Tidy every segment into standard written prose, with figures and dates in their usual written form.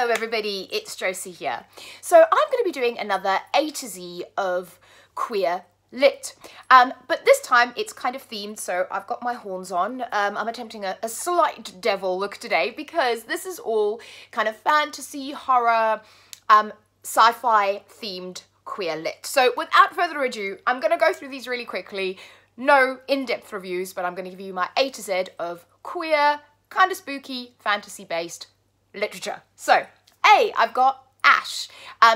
Hello everybody, it's Josie here. So I'm going to be doing another A to Z of queer lit. But this time it's kind of themed, so I've got my horns on. I'm attempting a slight devil look today because this is all kind of fantasy, horror, sci-fi themed queer lit. So without further ado, I'm going to go through these really quickly. No in-depth reviews, but I'm going to give you my A to Z of queer, kind of spooky, fantasy-based literature. So, A, I've got Ash.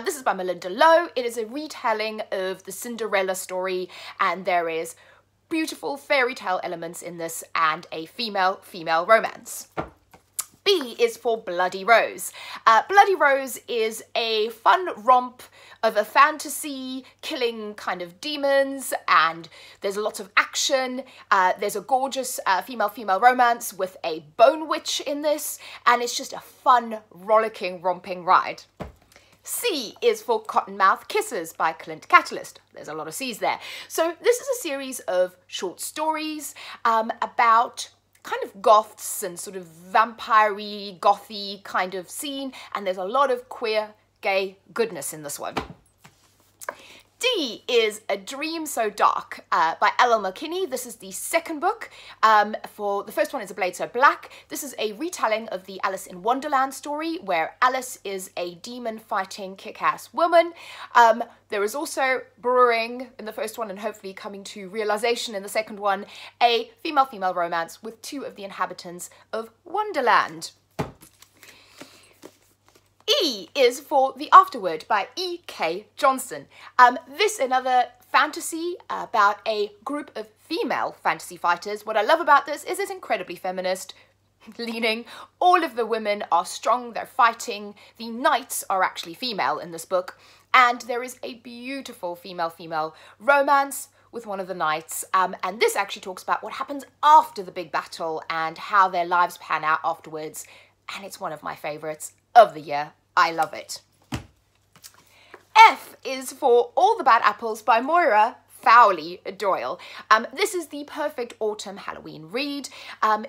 This is by Melinda Lowe. It is a retelling of the Cinderella story, and there is beautiful fairy tale elements in this and a female-female romance. B is for Bloody Rose. Bloody Rose is a fun romp of a fantasy killing kind of demons, and there's lots of action. There's a gorgeous female-female romance with a bone witch in this, and it's just a fun, rollicking, romping ride. C is for Cottonmouth Kisses by Clint Catalyst. There's a lot of C's there. So this is a series of short stories about kind of goths and sort of vampire-y, gothy kind of scene, and there's a lot of queer, gay goodness in this one. D is A Dream So Dark by L.L. McKinney. This is the second book. For the first one is A Blade So Black. This is a retelling of the Alice in Wonderland story where Alice is a demon-fighting kick-ass woman. There is also brewing in the first one and hopefully coming to realization in the second one, a female-female romance with two of the inhabitants of Wonderland. E is for The Afterword by E.K. Johnston. This another fantasy about a group of female fantasy fighters. What I love about this is it's incredibly feminist leaning. All of the women are strong, they're fighting. The knights are actually female in this book, and there is a beautiful female-female romance with one of the knights, and this actually talks about what happens after the big battle and how their lives pan out afterwards, and it's one of my favourites of the year. I love it. F is for All the Bad Apples by Moira Fowley Doyle. This is the perfect autumn Halloween read.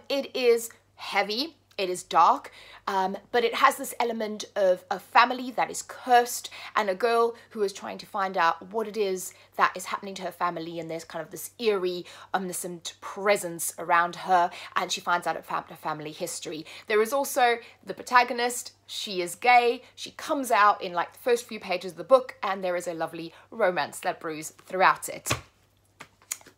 It is heavy, it is dark, but it has this element of a family that is cursed and a girl who is trying to find out what it is that is happening to her family, and there's kind of this eerie, omniscient presence around her, and she finds out about her family history. There is also the protagonist. She is gay. She comes out in like the first few pages of the book, and there is a lovely romance that brews throughout it.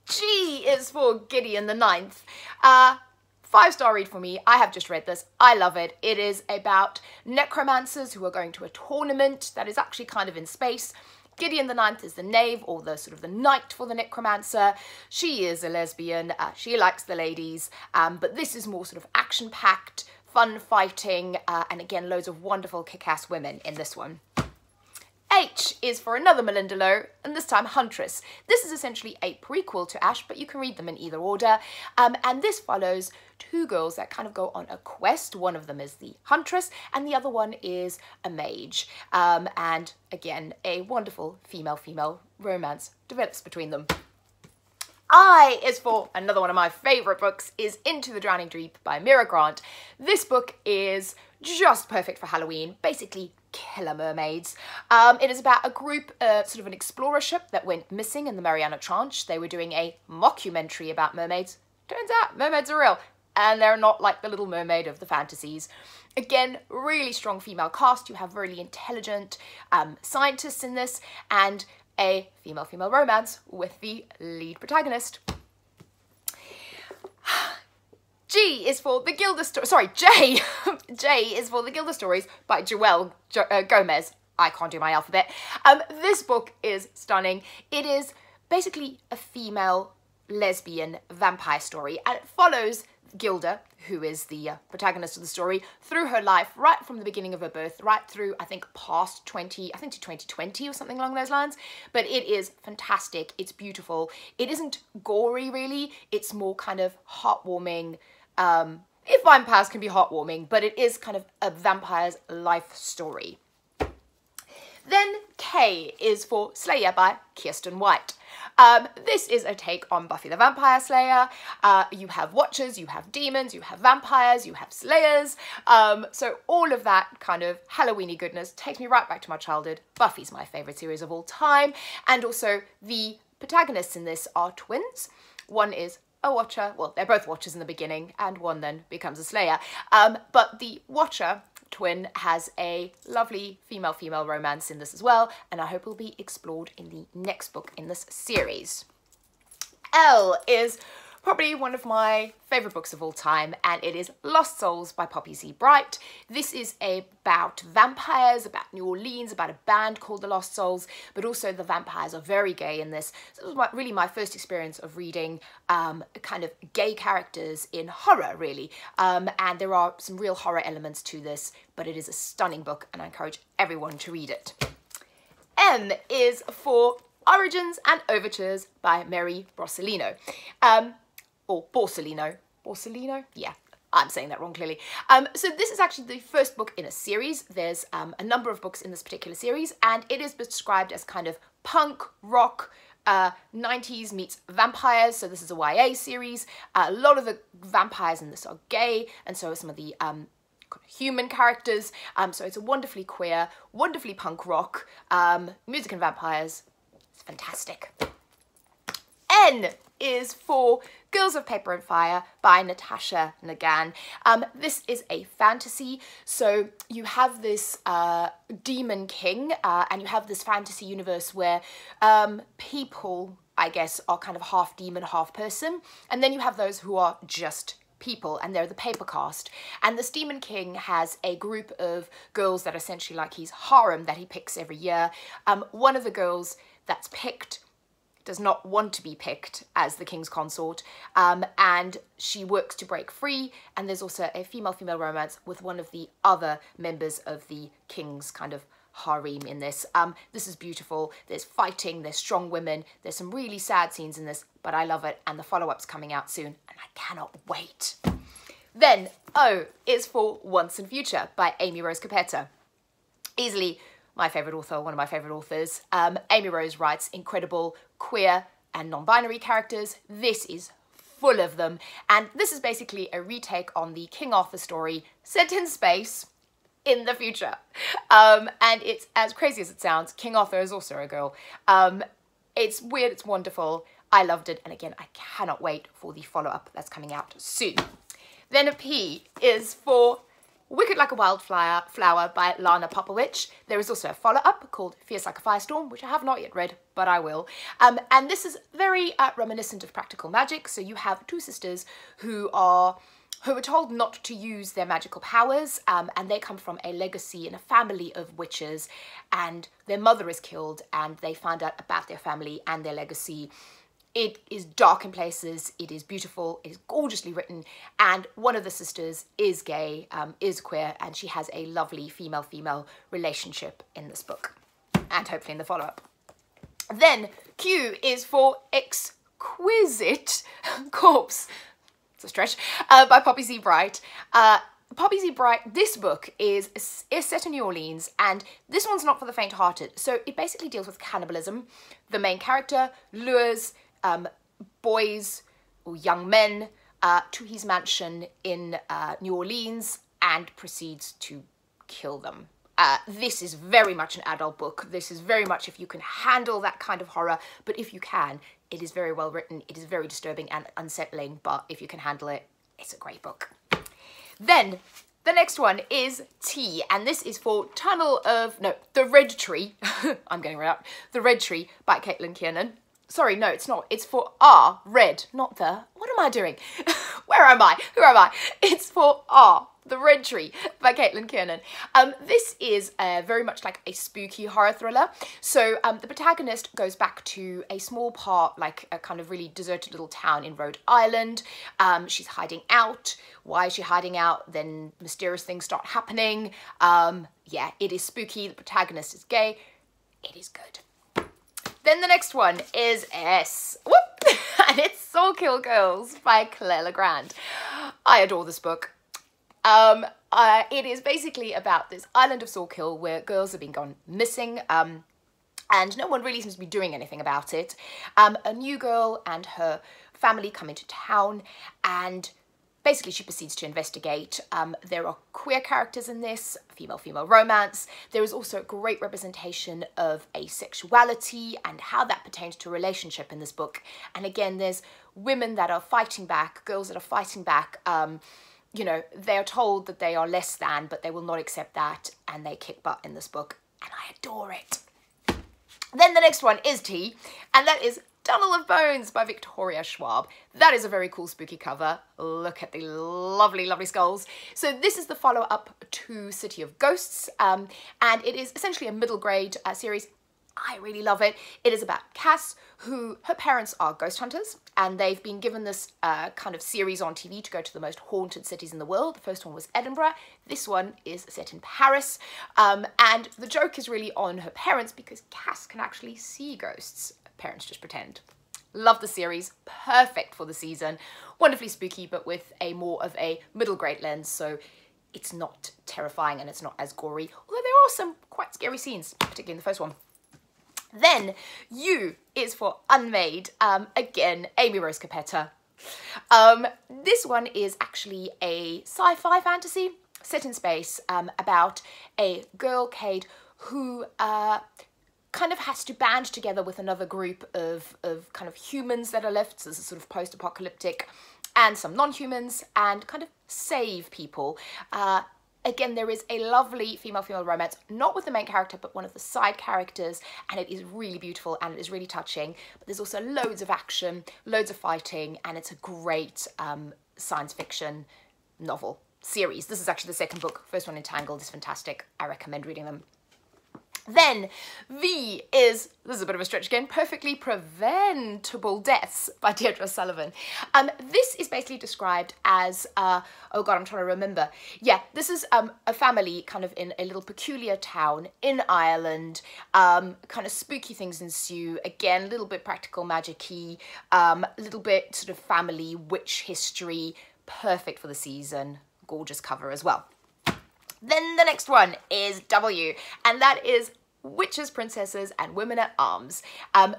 G is for Gideon the Ninth. 5-star read for me. I have just read this. I love it. It is about necromancers who are going to a tournament that is actually kind of in space. Gideon the Ninth is the knave, or the sort of the knight for the necromancer. She is a lesbian. She likes the ladies, but this is more sort of action-packed, fun fighting, and again, loads of wonderful kick-ass women in this one. H is for another Melinda Lowe, and this time Huntress. This is essentially a prequel to Ash, but you can read them in either order. And this follows two girls that kind of go on a quest. One of them is the Huntress, and the other one is a mage. And again, a wonderful female-female romance develops between them. I is for another one of my favourite books, is Into the Drowning Deep by Mira Grant. This book is just perfect for Halloween, basically killer mermaids. It is about a group, sort of an explorer ship that went missing in the Mariana Trench. They were doing a mockumentary about mermaids. Turns out mermaids are real, and they're not like the Little Mermaid of the fantasies. Again, really strong female cast. You have really intelligent scientists in this, and a female-female romance with the lead protagonist. G is for the Gilda Stories, sorry, J. J is for the Gilda Stories by Joelle Gomez. I can't do my alphabet. This book is stunning. It is basically a female lesbian vampire story, and it follows Gilda, who is the protagonist of the story, through her life, right from the beginning of her birth, right through, I think, past 20, I think to 2020 or something along those lines. But it is fantastic. It's beautiful. It isn't gory, really. It's more kind of heartwarming. If vampires can be heartwarming, but it is kind of a vampire's life story. Then K is for Slayer by Kirsten White. This is a take on Buffy the Vampire Slayer. You have Watchers, you have demons, you have vampires, you have slayers. So all of that kind of Halloween-y goodness takes me right back to my childhood. Buffy's my favourite series of all time. And also the protagonists in this are twins. One is a Watcher, well, they're both Watchers in the beginning, and one then becomes a Slayer. But the Watcher twin has a lovely female-female romance in this as well, and I hope will be explored in the next book in this series. L is probably one of my favourite books of all time, and it is Lost Souls by Poppy Z. Brite. This is about vampires, about New Orleans, about a band called the Lost Souls, but also the vampires are very gay in this. So it was really my first experience of reading kind of gay characters in horror, really. And there are some real horror elements to this, but it is a stunning book, and I encourage everyone to read it. M is for Origins and Overtures by Mary Borsellino. Or Borsellino. Borsellino? Yeah, I'm saying that wrong clearly. So this is actually the first book in a series. There's a number of books in this particular series, and it is described as kind of punk, rock, 90s meets vampires. So this is a YA series. A lot of the vampires in this are gay, and so are some of the human characters. So it's a wonderfully queer, wonderfully punk rock, music and vampires. It's fantastic. N is for Girls of Paper and Fire by Natasha Nagan. This is a fantasy, so you have this demon king, and you have this fantasy universe where people, I guess, are kind of half demon, half person, and then you have those who are just people, and they're the paper cast. And this demon king has a group of girls that are essentially like his harem that he picks every year. One of the girls that's picked does not want to be picked as the king's consort, and she works to break free, and there's also a female-female romance with one of the other members of the king's kind of harem in this. This is beautiful. There's fighting, there's strong women, there's some really sad scenes in this, but I love it, and the follow-up's coming out soon, and I cannot wait. Then O is for Once and Future by Amy Rose Capetta. Easily my favourite author, one of my favourite authors. Amy Rose writes incredible queer and non-binary characters. This is full of them, and this is basically a retake on the King Arthur story set in space in the future. And it's as crazy as it sounds. King Arthur is also a girl. It's weird, it's wonderful. I loved it, and again, I cannot wait for the follow-up that's coming out soon. Then a P is for Wicked Like a Wildflower by Lana Popowich. There is also a follow-up called Fierce Like a Firestorm, which I have not yet read, but I will. And this is very reminiscent of Practical Magic. So you have two sisters who are told not to use their magical powers, and they come from a legacy in a family of witches, and their mother is killed, and they find out about their family and their legacy. It is dark in places, it is beautiful, it is gorgeously written, and one of the sisters is gay, is queer, and she has a lovely female-female relationship in this book, and hopefully in the follow-up. Then Q is for Exquisite Corpse, it's a stretch, by Poppy Z. Brite. Poppy Z. Brite, this book is set in New Orleans, and this one's not for the faint-hearted. So it basically deals with cannibalism. The main character lures boys or young men to his mansion in New Orleans and proceeds to kill them. This is very much an adult book. This is very much if you can handle that kind of horror, but if you can, it is very well written. It is very disturbing and unsettling, but if you can handle it, it's a great book. Then the next one is T, and this is for The Red Tree. I'm getting right up. The Red Tree by Caitlin Kiernan. Sorry, no, it's not. It's for Red, not the. What am I doing? Where am I? Who am I? It's for The Red Tree by Caitlin Kiernan. This is very much like a spooky horror thriller. So the protagonist goes back to a small part, like a kind of really deserted little town in Rhode Island. She's hiding out. Why is she hiding out? Then mysterious things start happening. Yeah, it is spooky. The protagonist is gay. It is good. Then the next one is S. Whoop! And it's Soul Kill Girls by Claire Legrand. I adore this book. It is basically about this island of Soul Kill where girls have been gone missing. and no one really seems to be doing anything about it. A new girl and her family come into town, and basically she proceeds to investigate. There are queer characters in this, female-female romance. There is also a great representation of asexuality and how that pertains to a relationship in this book. And again, there's women that are fighting back, girls that are fighting back. You know, they are told that they are less than, but they will not accept that, and they kick butt in this book, and I adore it. Then the next one is T, and that is Tunnel of Bones by Victoria Schwab. That is a very cool spooky cover. Look at the lovely, lovely skulls. So this is the follow-up to City of Ghosts, and it is essentially a middle grade series. I really love it. It is about Cass, who, her parents are ghost hunters, and they've been given this kind of series on TV to go to the most haunted cities in the world. The first one was Edinburgh. This one is set in Paris. And the joke is really on her parents because Cass can actually see ghosts. Parents just pretend. Love the series. Perfect for the season. Wonderfully spooky, but with a more of a middle grade lens, so it's not terrifying and it's not as gory, although there are some quite scary scenes, particularly in the first one. Then U is for Unmade. Again, Amy Rose Capetta. This one is actually a sci-fi fantasy set in space about a girl, Cade, who kind of has to band together with another group of kind of humans that are left, so this is sort of post-apocalyptic, and some non-humans, and kind of save people. Again, there is a lovely female-female romance, not with the main character, but one of the side characters, and it is really beautiful and it is really touching. But there's also loads of action, loads of fighting, and it's a great science fiction novel series. This is actually the second book. First one, Entangled, is fantastic. I recommend reading them. Then V is, this is a bit of a stretch again, Perfectly Preventable Deaths by Deirdre Sullivan. This is basically described as, oh God, I'm trying to remember. Yeah, this is a family kind of in a little peculiar town in Ireland. Kind of spooky things ensue. Again, a little bit practical magic-y, a little bit sort of family witch history. Perfect for the season. Gorgeous cover as well. Then the next one is W, and that is Witches, Princesses, and Women at Arms.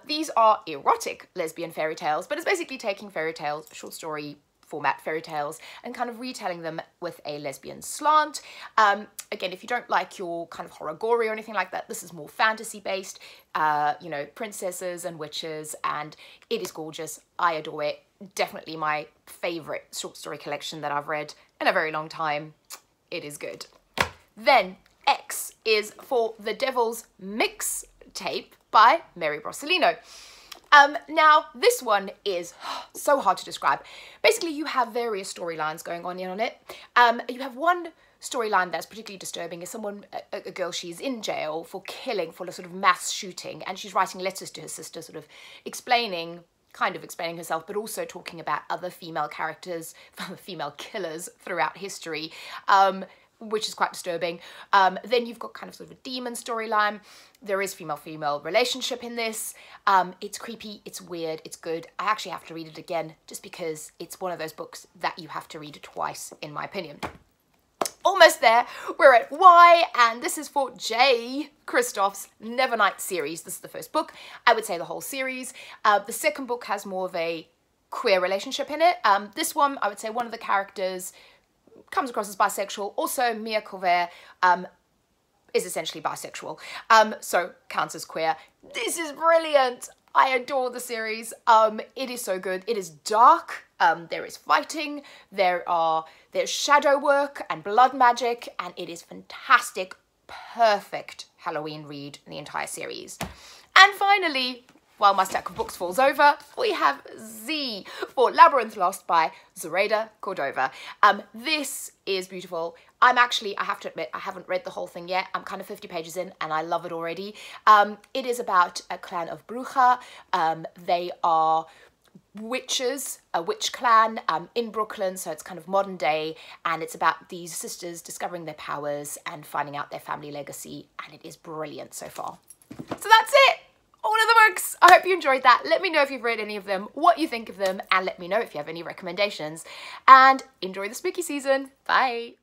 These are erotic lesbian fairy tales, but it's basically taking fairy tales, short story format fairy tales, and kind of retelling them with a lesbian slant. Again, if you don't like your kind of horror gory or anything like that, this is more fantasy based, you know, princesses and witches, and it is gorgeous. I adore it. Definitely my favorite short story collection that I've read in a very long time. It is good. Then X is for The Devil's Mix Tape by Mary Brossolino. Now, this one is so hard to describe. Basically, you have various storylines going on in it. You have one storyline that's particularly disturbing is someone, a girl, she's in jail for killing, for a sort of mass shooting, and she's writing letters to her sister, sort of explaining herself, but also talking about other female characters, female killers throughout history, which is quite disturbing. Then you've got kind of sort of a demon storyline. There is female-female relationship in this. It's creepy, it's weird, it's good. I actually have to read it again just because it's one of those books that you have to read twice, in my opinion. Almost there, we're at Y, and this is for J. Kristoff's Nevernight series. This is the first book. I would say the whole series. The second book has more of a queer relationship in it. This one, I would say one of the characters comes across as bisexual. Also, Mia Colvert is essentially bisexual, so counts as queer. This is brilliant. I adore the series. It is so good. It is dark. There is fighting. There's shadow work and blood magic, and it is fantastic. Perfect Halloween read in the entire series. And finally, while my stack of books falls over, we have Z for Labyrinth Lost by Zoraida Cordova. This is beautiful. I have to admit, I haven't read the whole thing yet. I'm kind of 50 pages in and I love it already. It is about a clan of Bruja. They are witches, a witch clan in Brooklyn, so it's kind of modern day, and it's about these sisters discovering their powers and finding out their family legacy, and it is brilliant so far. So that's it! All of the books! I hope you enjoyed that. Let me know if you've read any of them, what you think of them, and let me know if you have any recommendations. And enjoy the spooky season. Bye!